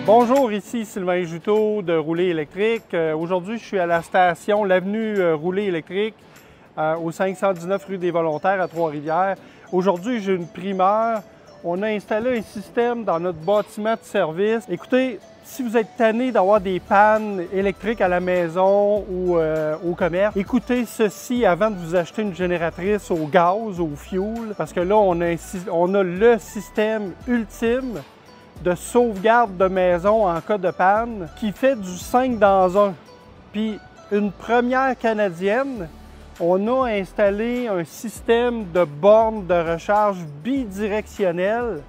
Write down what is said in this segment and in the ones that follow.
Bonjour, ici Sylvain Juteau de Rouler électrique. Aujourd'hui, je suis à la station l'avenue Rouler électrique au 519 rue des Volontaires à Trois-Rivières. Aujourd'hui, j'ai une primeur. On a installé un système dans notre bâtiment de service. Écoutez, si vous êtes tanné d'avoir des pannes électriques à la maison ou au commerce, écoutez ceci avant de vous acheter une génératrice au gaz, au fioul, parce que là, on a le système ultime de sauvegarde de maison en cas de panne qui fait du 5 dans 1. Puis une première canadienne, on a installé un système de bornes de recharge bidirectionnelle.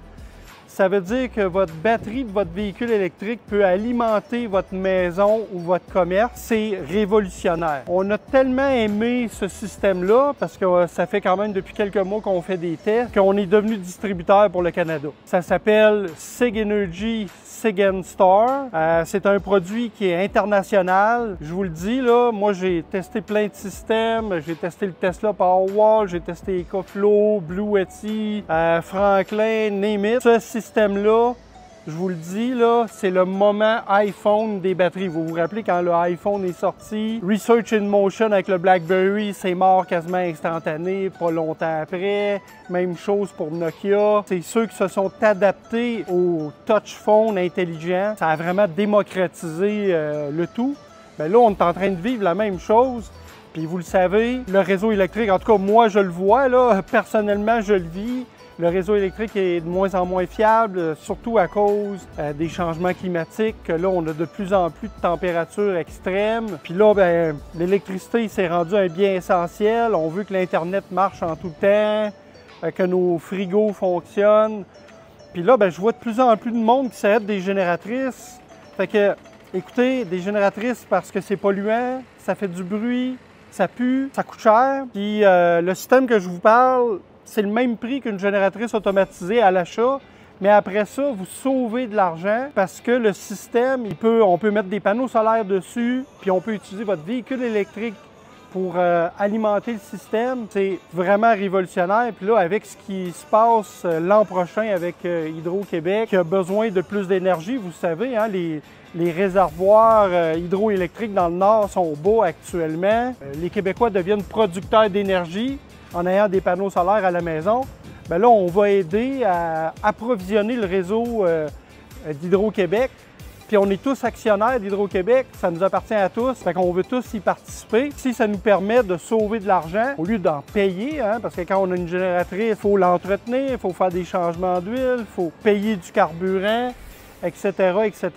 Ça veut dire que votre batterie de votre véhicule électrique peut alimenter votre maison ou votre commerce. C'est révolutionnaire. On a tellement aimé ce système-là, parce que ça fait quand même depuis quelques mois qu'on fait des tests, qu'on est devenu distributeur pour le Canada. Ça s'appelle SigEnergy SigEnStar. C'est un produit qui est international. Je vous le dis, là, moi j'ai testé plein de systèmes. J'ai testé le Tesla Powerwall, j'ai testé EcoFlow, Bluetti, Franklin, name it. Ce système-là, je vous le dis, là, c'est le moment iPhone des batteries. Vous vous rappelez quand le iPhone est sorti, Research in Motion avec le BlackBerry, c'est mort quasiment instantané, pas longtemps après. Même chose pour Nokia. C'est ceux qui se sont adaptés au touch phone intelligent. Ça a vraiment démocratisé le tout. Bien là, on est en train de vivre la même chose. Puis vous le savez, le réseau électrique, en tout cas moi je le vois, là, personnellement je le vis. Le réseau électrique est de moins en moins fiable, surtout à cause des changements climatiques. Là, on a de plus en plus de températures extrêmes. Puis là, ben, l'électricité s'est rendue un bien essentiel. On veut que l'Internet marche en tout temps, que nos frigos fonctionnent. Puis là, ben, je vois de plus en plus de monde qui s'arrête des génératrices. Fait que, écoutez, des génératrices parce que c'est polluant, ça fait du bruit, ça pue, ça coûte cher. Puis le système que je vous parle, c'est le même prix qu'une génératrice automatisée à l'achat, mais après ça, vous sauvez de l'argent parce que le système, on peut mettre des panneaux solaires dessus, puis on peut utiliser votre véhicule électrique pour alimenter le système. C'est vraiment révolutionnaire. Puis là, avec ce qui se passe l'an prochain avec Hydro-Québec, qui a besoin de plus d'énergie, vous savez, hein, les réservoirs hydroélectriques dans le Nord sont bas actuellement. Les Québécois deviennent producteurs d'énergie en ayant des panneaux solaires à la maison. Bien là, on va aider à approvisionner le réseau d'Hydro-Québec. Puis on est tous actionnaires d'Hydro-Québec, ça nous appartient à tous, fait qu'on veut tous y participer. Si ça nous permet de sauver de l'argent, au lieu d'en payer, hein, parce que quand on a une génératrice, il faut l'entretenir, il faut faire des changements d'huile, il faut payer du carburant, etc., etc.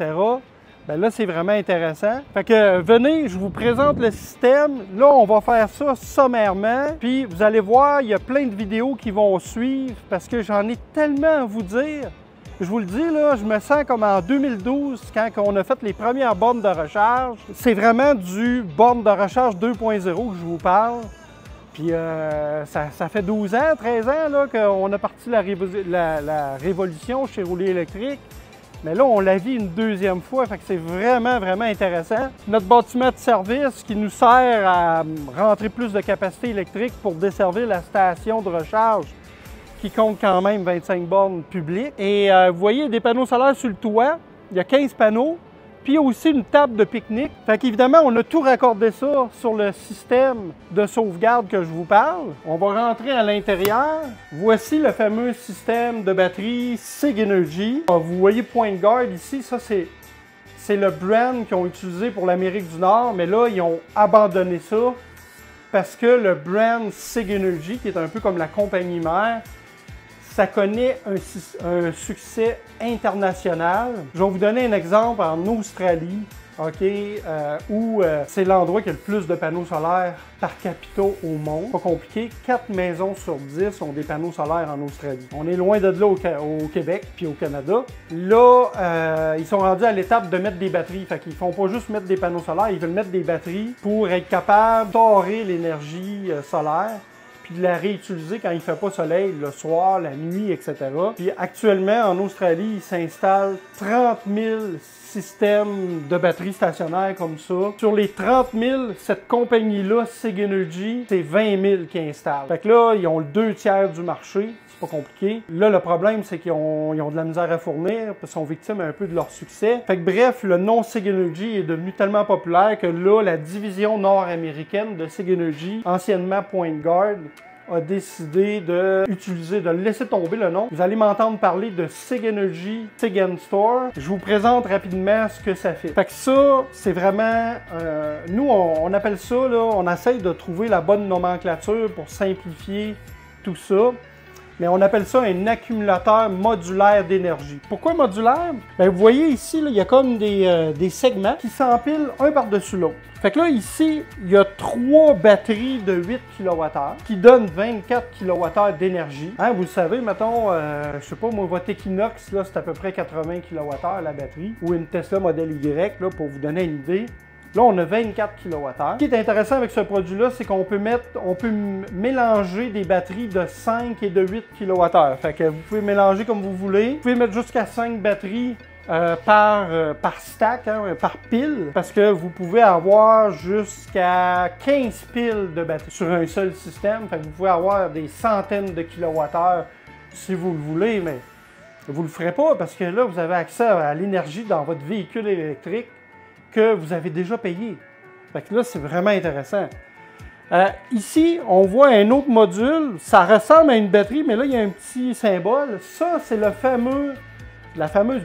Bien là, c'est vraiment intéressant. Fait que venez, je vous présente le système. Là, on va faire ça sommairement. Puis vous allez voir, il y a plein de vidéos qui vont suivre parce que j'en ai tellement à vous dire. Je vous le dis, là, je me sens comme en 2012 quand on a fait les premières bornes de recharge. C'est vraiment du borne de recharge 2.0 que je vous parle. Puis ça fait 12 ans, 13 ans qu'on a parti la révolution chez Rouler électrique. Mais là, on la vit une deuxième fois, fait que c'est vraiment, vraiment intéressant. Notre bâtiment de service qui nous sert à rentrer plus de capacité électrique pour desservir la station de recharge qui compte quand même 25 bornes publiques. Et vous voyez des panneaux solaires sur le toit, il y a 15 panneaux, puis il y a aussi une table de pique-nique. Fait qu'évidemment, on a tout raccordé ça sur le système de sauvegarde que je vous parle. On va rentrer à l'intérieur. Voici le fameux système de batterie SigEnergy. Vous voyez Point Guard ici, ça c'est le brand qu'ils ont utilisé pour l'Amérique du Nord, mais là, ils ont abandonné ça parce que le brand SigEnergy, qui est un peu comme la compagnie mère, ça connaît un succès international. Je vais vous donner un exemple en Australie, où c'est l'endroit qui a le plus de panneaux solaires par capita au monde. Pas compliqué, 4 maisons sur 10 ont des panneaux solaires en Australie. On est loin de là au Québec puis au Canada. Là, ils sont rendus à l'étape de mettre des batteries. Fait qu'ils font pas juste mettre des panneaux solaires, ils veulent mettre des batteries pour être capables de storer l'énergie solaire. puis de la réutiliser quand il ne fait pas soleil, le soir, la nuit, etc. Puis actuellement, en Australie, il s'installe 30 000 systèmes de batteries stationnaires comme ça. Sur les 30 000, cette compagnie-là, SIG Energy, c'est 20 000 qui installent. Fait que là, ils ont le 2/3 du marché. C'est pas compliqué. Là, le problème, c'est qu'ils ont de la misère à fournir, parce qu'ils sont victimes un peu de leur succès. Fait que bref, le nom SIG Energy est devenu tellement populaire que là, la division nord-américaine de SIG Energy, anciennement Point Guard, a décidé de laisser tomber le nom. Vous allez m'entendre parler de SIG Energy, SIG & Store. Je vous présente rapidement ce que ça fait. Fait que ça, c'est vraiment... nous, on appelle ça, là, on essaye de trouver la bonne nomenclature pour simplifier tout ça. Mais on appelle ça un accumulateur modulaire d'énergie. Pourquoi modulaire? Bien, vous voyez ici, là, il y a comme des segments qui s'empilent un par-dessus l'autre. Fait que là, ici, il y a 3 batteries de 8 kWh qui donnent 24 kWh d'énergie. Hein, vous le savez, mettons, je sais pas, moi, votre Equinox, là, c'est à peu près 80 kWh la batterie, ou une Tesla Model Y, là, pour vous donner une idée. Là, on a 24 kWh. Ce qui est intéressant avec ce produit-là, c'est qu'on peut mélanger des batteries de 5 et de 8 kWh. Fait que vous pouvez mélanger comme vous voulez. Vous pouvez mettre jusqu'à 5 batteries par stack, hein, par pile, parce que vous pouvez avoir jusqu'à 15 piles de batteries sur un seul système. Fait que vous pouvez avoir des centaines de kilowattheures si vous le voulez, mais vous ne le ferez pas parce que là, vous avez accès à l'énergie dans votre véhicule électrique que vous avez déjà payé. Fait que là, c'est vraiment intéressant. Ici, on voit un autre module. Ça ressemble à une batterie, mais là, il y a un petit symbole. Ça, c'est la fameuse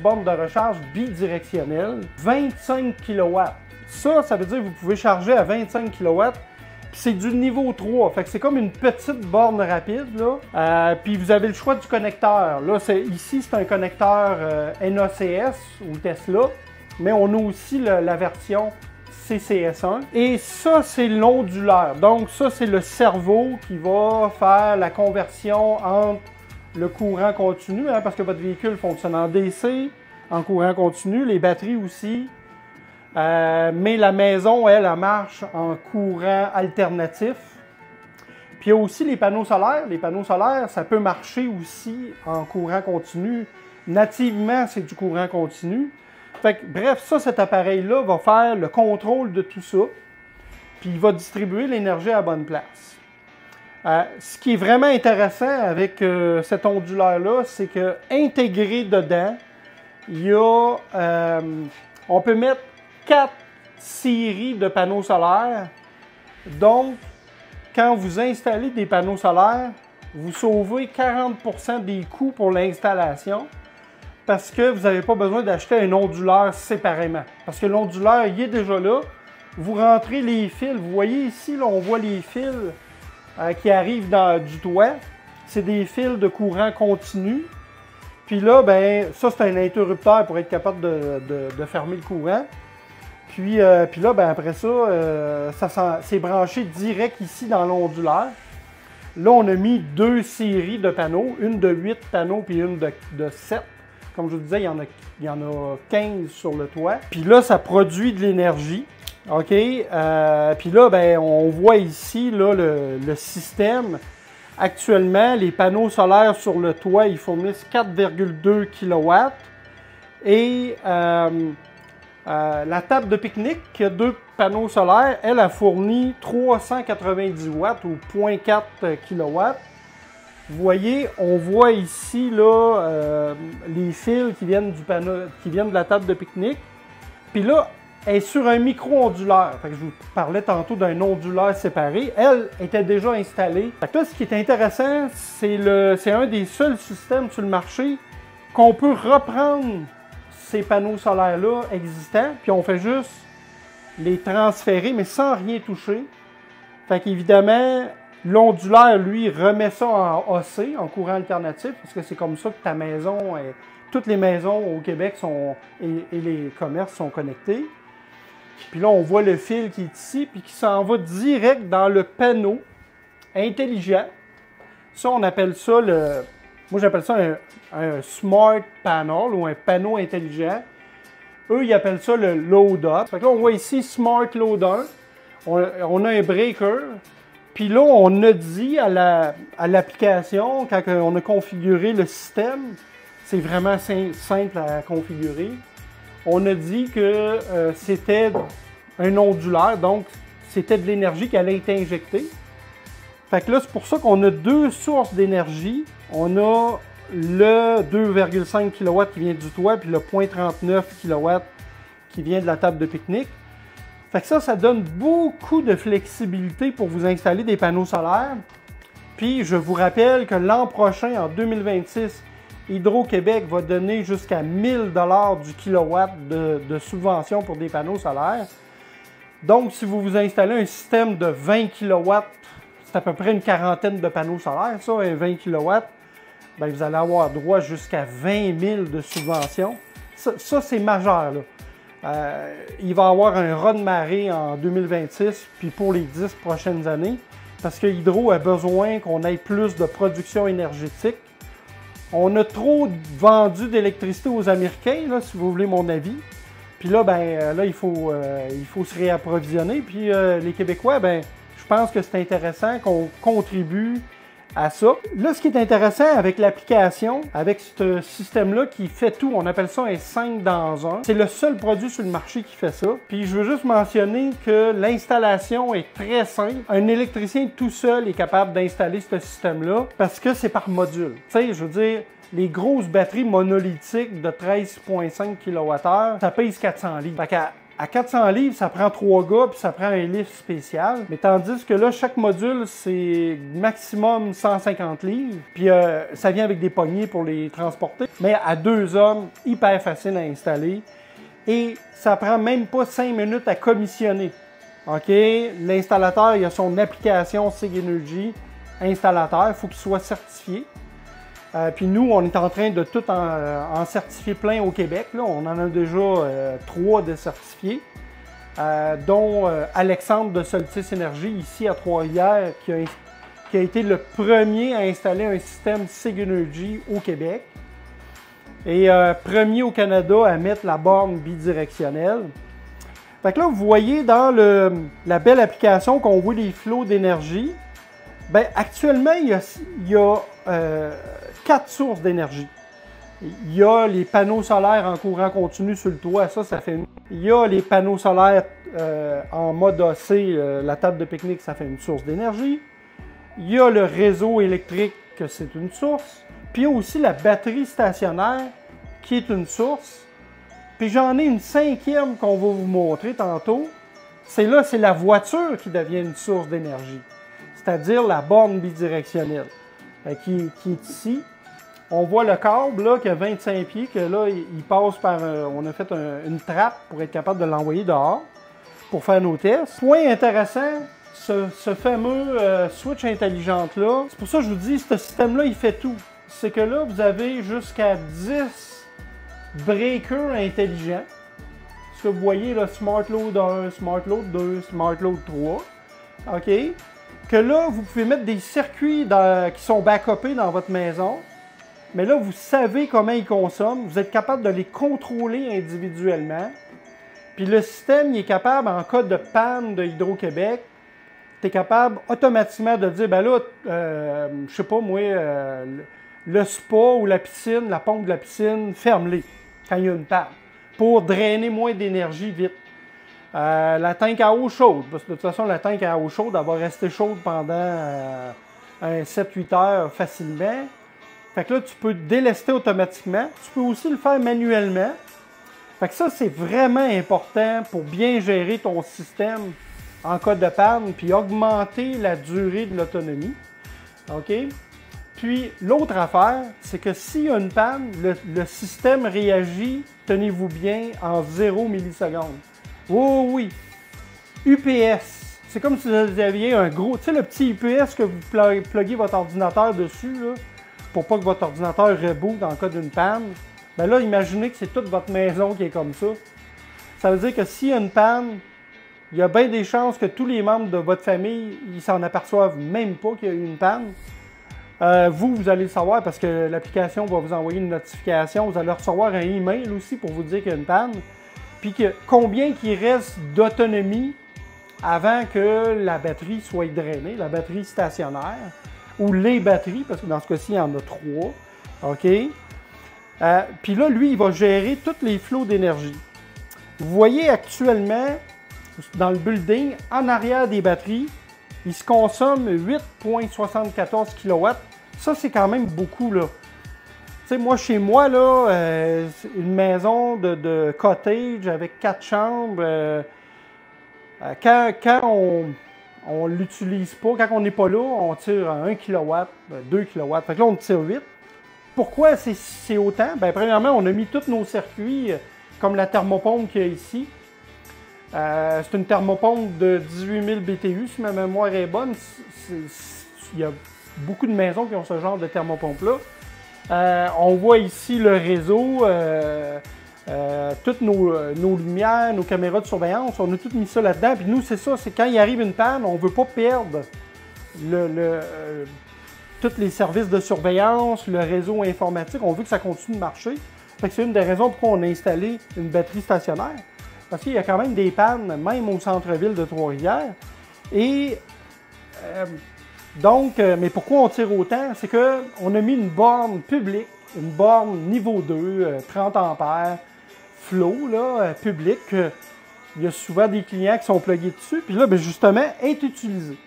borne de recharge bidirectionnelle, 25 kW. Ça veut dire que vous pouvez charger à 25 kW. C'est du niveau 3. Fait que c'est comme une petite borne rapide, là. Puis vous avez le choix du connecteur. Là, ici, c'est un connecteur NACS ou Tesla. Mais on a aussi la version CCS1. Et ça, c'est l'onduleur. Donc, ça, c'est le cerveau qui va faire la conversion entre le courant continu, hein, parce que votre véhicule fonctionne en DC, en courant continu, les batteries aussi. Mais la maison, elle marche en courant alternatif. Puis il y a aussi les panneaux solaires. Les panneaux solaires, ça peut marcher aussi en courant continu. Nativement, c'est du courant continu. Fait que, bref, cet appareil-là va faire le contrôle de tout ça, puis il va distribuer l'énergie à la bonne place. Ce qui est vraiment intéressant avec cet onduleur-là, c'est que intégré dedans, il y a, on peut mettre 4 séries de panneaux solaires. Donc, quand vous installez des panneaux solaires, vous sauvez 40% des coûts pour l'installation, parce que vous n'avez pas besoin d'acheter un onduleur séparément. Parce que l'onduleur, il est déjà là. Vous rentrez les fils. Vous voyez ici, là, on voit les fils qui arrivent du toit. C'est des fils de courant continu. Puis là, ben, ça, c'est un interrupteur pour être capable de fermer le courant. Puis là, ben, après ça, c'est branché direct ici dans l'onduleur. Là, on a mis 2 séries de panneaux, une de 8 panneaux puis une de 7. Comme je vous disais, il y en a 15 sur le toit. Puis là, ça produit de l'énergie. OK? Puis là, ben, on voit ici là, le système. Actuellement, les panneaux solaires sur le toit, ils fournissent 4,2 kW. Et la table de pique-nique, qui a 2 panneaux solaires, elle a fourni 390 watts ou 0,4 kW. Vous voyez, on voit ici là, les fils qui viennent de la table de pique-nique. Puis là, elle est sur un micro-onduleur. Fait que je vous parlais tantôt d'un onduleur séparé. Elle était déjà installée. Fait que là, ce qui est intéressant, c'est un des seuls systèmes sur le marché qu'on peut reprendre ces panneaux solaires-là existants, puis on fait juste les transférer, mais sans rien toucher. Fait qu'évidemment, l'onduleur, lui, remet ça en AC, en courant alternatif, parce que c'est comme ça que ta maison, toutes les maisons au Québec et les commerces sont connectés. Puis là, on voit le fil qui est ici, puis qui s'en va direct dans le panneau intelligent. Ça, on appelle ça moi, j'appelle ça un smart panel ou un panneau intelligent. Eux, ils appellent ça le loader. Fait que là, on voit ici Smart Loader. On a un breaker Puis là, on a dit à l'application, quand on a configuré le système, c'est vraiment simple à configurer, on a dit que c'était un ondulaire, donc c'était de l'énergie qui allait être injectée. Fait que là, c'est pour ça qu'on a deux sources d'énergie. On a le 2,5 kW qui vient du toit, puis le 0,39 kW qui vient de la table de pique-nique. Fait que ça donne beaucoup de flexibilité pour vous installer des panneaux solaires. Puis je vous rappelle que l'an prochain, en 2026, Hydro-Québec va donner jusqu'à 1000 $ du kilowatt de subvention pour des panneaux solaires. Donc, si vous vous installez un système de 20 kW, c'est à peu près une quarantaine de panneaux solaires, ça, un 20 kW, bien, vous allez avoir droit jusqu'à 20 000 de subvention. Ça c'est majeur, là. Il va y avoir un raz de marée en 2026, puis pour les 10 prochaines années, parce que Hydro a besoin qu'on ait plus de production énergétique. On a trop vendu d'électricité aux Américains, là, si vous voulez mon avis. Puis là, il faut se réapprovisionner. Puis les Québécois, je pense que c'est intéressant qu'on contribue à ça. Là, ce qui est intéressant avec l'application, avec ce système-là qui fait tout, on appelle ça un 5 dans 1. C'est le seul produit sur le marché qui fait ça. Puis je veux juste mentionner que l'installation est très simple. Un électricien tout seul est capable d'installer ce système-là parce que c'est par module. Tu sais, je veux dire, les grosses batteries monolithiques de 13,5 kWh, ça pèse 400 livres. Fait qu'à 400 livres, ça prend 3 gars puis ça prend un lift spécial. Mais tandis que là, chaque module, c'est maximum 150 livres. Puis ça vient avec des poignées pour les transporter. Mais à 2 hommes, hyper facile à installer. Et ça prend même pas 5 minutes à commissionner. OK? L'installateur, il a son application Sig Energy installateur. Il faut qu'il soit certifié. Puis nous, on est en train de tout en certifier plein au Québec. Là. On en a déjà 3 de certifiés, dont Alexandre de Soltis Énergie, ici à Trois-Rivières, qui a été le premier à installer un système Sig Energy au Québec. Et premier au Canada à mettre la borne bidirectionnelle. Fait que là, vous voyez dans la belle application qu'on voit les flots d'énergie. Actuellement, il y a 4 sources d'énergie. Il y a les panneaux solaires en courant continu sur le toit, ça fait une. Il y a les panneaux solaires en mode AC, la table de pique-nique, ça fait une source d'énergie. Il y a le réseau électrique, que c'est une source. Puis il y a aussi la batterie stationnaire, qui est une source. Puis j'en ai une 5e qu'on va vous montrer tantôt. C'est la voiture qui devient une source d'énergie. C'est-à-dire la borne bidirectionnelle, qui est ici. On voit le câble là, qui a 25 pieds, que là, il passe par... on a fait une trappe pour être capable de l'envoyer dehors pour faire nos tests. Point intéressant, ce fameux switch intelligente-là, c'est pour ça que je vous dis, ce système-là, il fait tout. C'est que là, vous avez jusqu'à 10 breakers intelligents. Ce que vous voyez, là, Smart Load 1, Smart Load 2, Smart Load 3. OK? Que là, vous pouvez mettre des circuits qui sont backupés dans votre maison. Mais là, vous savez comment ils consomment. Vous êtes capable de les contrôler individuellement. Puis le système, il est capable, en cas de panne de Hydro-Québec, tu es capable automatiquement de dire, je sais pas moi, le spa ou la piscine, la pompe de la piscine, ferme-les quand il y a une panne, pour drainer moins d'énergie vite. La tank à eau chaude, parce que de toute façon, la tank à eau chaude, elle va rester chaude pendant 7-8 heures facilement. Fait que là, tu peux délester automatiquement. Tu peux aussi le faire manuellement. Fait que ça, c'est vraiment important pour bien gérer ton système en cas de panne, puis augmenter la durée de l'autonomie. OK? Puis, l'autre affaire, c'est que s'il y a une panne, le système réagit, tenez-vous bien, en 0 millisecondes. Oh oui! UPS. C'est comme si vous aviez un gros... Tu sais, le petit UPS que vous pluguez votre ordinateur dessus, là, pour pas que votre ordinateur reboot en cas d'une panne. Ben là, imaginez que c'est toute votre maison qui est comme ça. Ça veut dire que s'il y a une panne, il y a bien des chances que tous les membres de votre famille, ils s'en aperçoivent même pas qu'il y a eu une panne. Vous allez le savoir parce que l'application va vous envoyer une notification. Vous allez recevoir un email aussi pour vous dire qu'il y a une panne. Puis que combien qu'il reste d'autonomie avant que la batterie soit drainée, la batterie stationnaire, ou les batteries, parce que dans ce cas-ci, il y en a 3. OK? Puis là, lui, il va gérer tous les flots d'énergie. Vous voyez actuellement, dans le building, en arrière des batteries, il se consomme 8,74 kW. Ça, c'est quand même beaucoup, là. Tu sais, moi, chez moi, là, une maison de cottage avec 4 chambres, quand on ne l'utilise pas, quand on n'est pas là, on tire 1 kW, 2 kW. Fait que là, on tire 8. Pourquoi c'est autant? Bien, premièrement, on a mis tous nos circuits, comme la thermopompe qu'il y a ici. C'est une thermopompe de 18 000 BTU, si ma mémoire est bonne. Il y a beaucoup de maisons qui ont ce genre de thermopompe-là. On voit ici le réseau, toutes nos lumières, nos caméras de surveillance, on a tout mis ça là-dedans. Puis nous, c'est ça, c'est quand il arrive une panne, on ne veut pas perdre tous les services de surveillance, le réseau informatique, on veut que ça continue de marcher. C'est une des raisons pourquoi on a installé une batterie stationnaire. Parce qu'il y a quand même des pannes, même au centre-ville de Trois-Rivières. Et donc, mais pourquoi on tire autant? C'est qu'on a mis une borne publique, une borne niveau 2, 30 ampères, flow, là, public. Il y a souvent des clients qui sont plugués dessus. Puis là, bien, justement, est utilisé.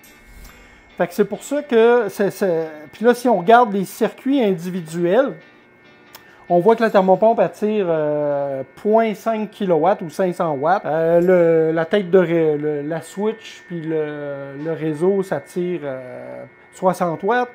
Fait que c'est pour ça que Puis là, si on regarde les circuits individuels, on voit que la thermopompe attire 0,5 kW ou 500 watts. La tête de la switch puis le réseau, ça tire 60 watts.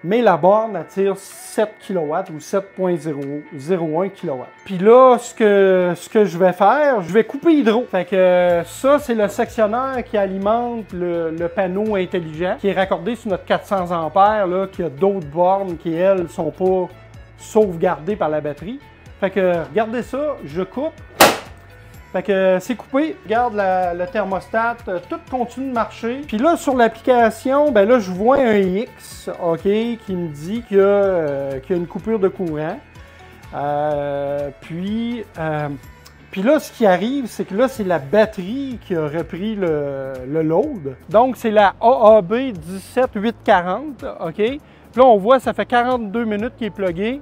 Mais la borne attire 7 kW ou 7,01 kW. Puis là, ce que je vais faire, je vais couper hydro. Fait que ça, c'est le sectionneur qui alimente le panneau intelligent, qui est raccordé sur notre 400 ampères, là, qui a d'autres bornes qui, elles, ne sont pas sauvegardées par la batterie. Fait que regardez ça, je coupe. Fait que c'est coupé, regarde le thermostat, tout continue de marcher. Puis là, sur l'application, ben là, je vois un X, OK, qui me dit qu'il y a une coupure de courant. Puis là, ce qui arrive, c'est que là, c'est la batterie qui a repris le load. Donc, c'est la AAB 17840, OK? Puis là, on voit, ça fait 42 minutes qu'il est plugué.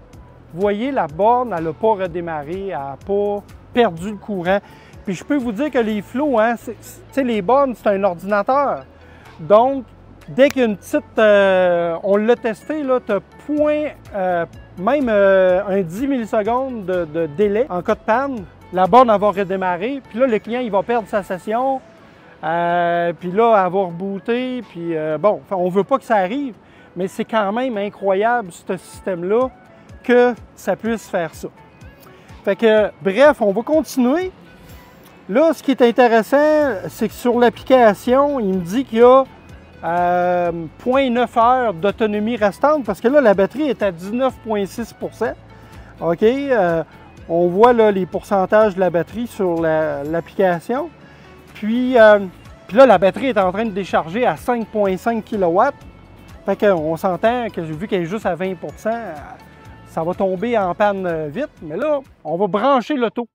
Vous voyez, la borne, elle n'a pas redémarré, elle n'a pas perdu le courant. Puis je peux vous dire que les flots, hein, les bornes, c'est un ordinateur. Donc, dès qu'il y a une petite... on l'a testé, là, tu as même un 10 millisecondes de délai en cas de panne. La borne, elle va redémarrer. Puis là, le client, il va perdre sa session. Puis là, elle va rebooter. Puis bon, on ne veut pas que ça arrive. Mais c'est quand même incroyable, ce système-là, que ça puisse faire ça. Fait que, bref, on va continuer. Là, ce qui est intéressant, c'est que sur l'application, il me dit qu'il y a 0,9 heures d'autonomie restante parce que là, la batterie est à 19,6 %. OK? On voit là, les pourcentages de la batterie sur l'application. Puis là, la batterie est en train de décharger à 5,5 kW. Fait qu'on s'entend que vu qu'elle est juste à 20 %, ça va tomber en panne vite. Mais là, on va brancher l'auto.